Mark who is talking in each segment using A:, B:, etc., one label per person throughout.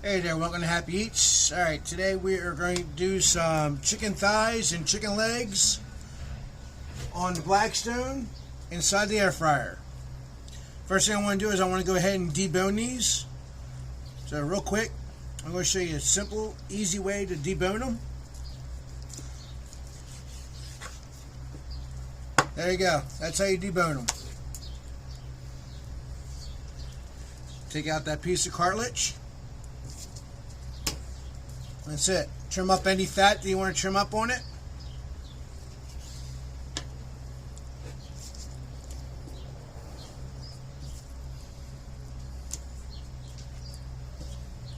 A: Hey there, welcome to Happy Eats. Alright, today we are going to do some chicken thighs and chicken legs on the Blackstone inside the air fryer. First thing I want to do is I want to go ahead and debone these. So real quick, I'm going to show you a simple, easy way to debone them. There you go, that's how you debone them. Take out that piece of cartilage. That's it. Trim up any fat that you want to trim up on it.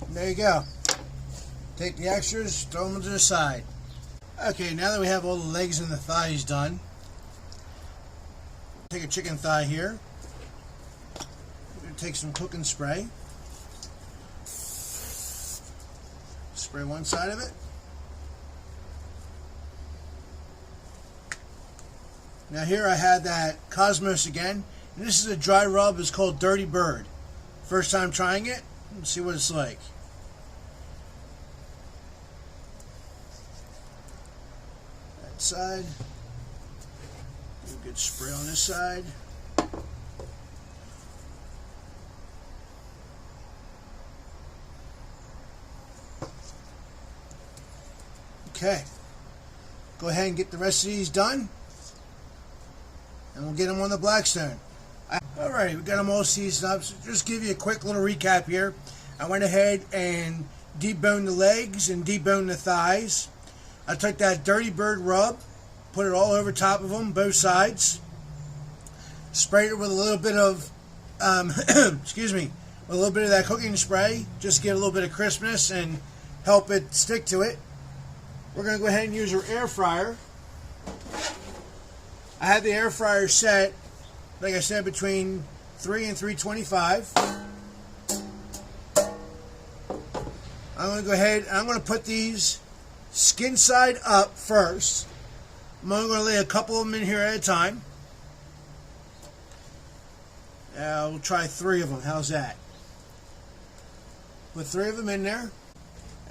A: And there you go. Take the extras, throw them to the side. Okay, now that we have all the legs and the thighs done, take a chicken thigh here. We're going to take some cooking spray. Spray one side of it. Now here I had that Cosmos again, and this is a dry rub. It's called Dirty Bird. First time trying it. Let's see what it's like. That side. Do a good spray on this side. Okay, go ahead and get the rest of these done, and we'll get them on the Blackstone. Alright, we got them all seasoned up. So just give you a quick little recap here. I went ahead and deboned the legs and deboned the thighs. I took that Dirty Bird rub, put it all over top of them, both sides. Sprayed it with a little bit of, excuse me, with a little bit of that cooking spray, just to get a little bit of crispness and help it stick to it. We're going to go ahead and use our air fryer. I had the air fryer set, like I said, between 3 and 325. I'm going to go ahead and I'm going to put these skin side up first. I'm only going to lay a couple of them in here at a time. We'll try 3 of them. How's that? Put 3 of them in there.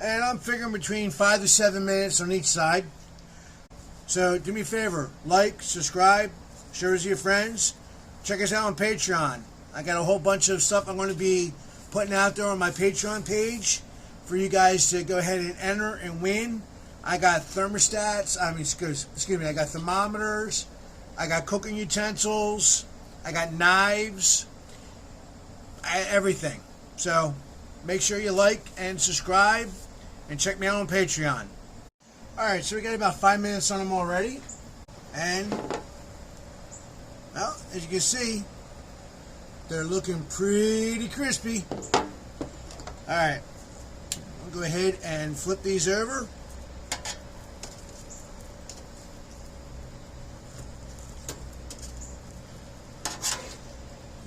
A: And I'm figuring between 5 to 7 minutes on each side. So do me a favor, like, subscribe, share with your friends. Check us out on Patreon. I got a whole bunch of stuff I'm going to be putting out there on my Patreon page for you guys to go ahead and enter and win. I got thermostats, excuse me, I got thermometers, I got cooking utensils, I got knives, everything. So make sure you like and subscribe and check me out on Patreon. Alright, so we got about 5 minutes on them already. And, well, as you can see, they're looking pretty crispy. Alright, we'll go ahead and flip these over.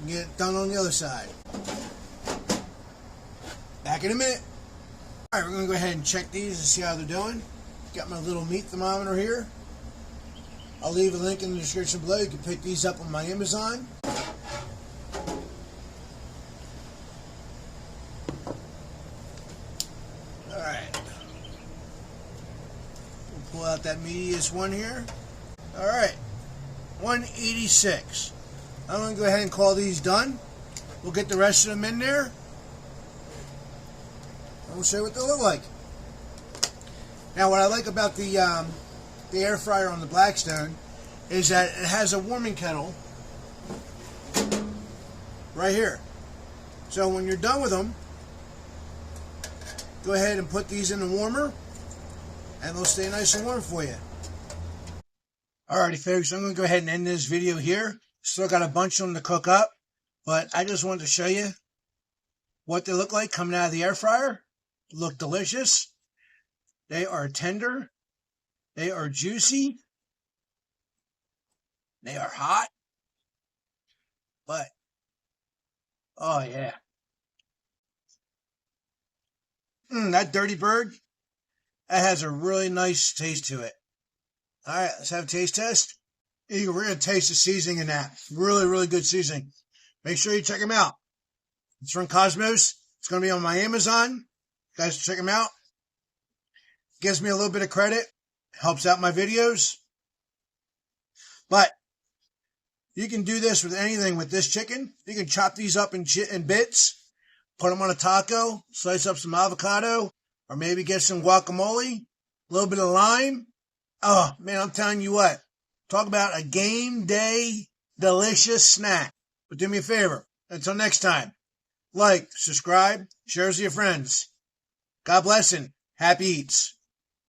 A: And get it done on the other side. Back in a minute. Alright, we're going to go ahead and check these and see how they're doing. Got my little meat thermometer here. I'll leave a link in the description below. You can pick these up on my Amazon. Alright. We'll pull out that meatiest one here. Alright. 186. I'm going to go ahead and call these done. We'll get the rest of them in there. We'll show you what they look like. Now, what I like about the air fryer on the Blackstone is that it has a warming kettle right here. So when you're done with them, go ahead and put these in the warmer, and they'll stay nice and warm for you. Alrighty, folks, I'm going to go ahead and end this video here. Still got a bunch of them to cook up, but I just wanted to show you what they look like coming out of the air fryer. Look delicious. They are tender. They are juicy. They are hot. But, oh yeah. That Dirty Bird, that has a really nice taste to it. Alright, let's have a taste test. We're going to taste the seasoning in that. Really, really good seasoning. Make sure you check them out. It's from Cosmos. It's going to be on my Amazon. Guys, check them out. Gives me a little bit of credit. Helps out my videos. But you can do this with anything with this chicken. You can chop these up in bits, put them on a taco, slice up some avocado, or maybe get some guacamole, a little bit of lime. Oh, man, I'm telling you what. Talk about a game day delicious snack. But do me a favor. Until next time, like, subscribe, share with your friends. God bless and happy eats.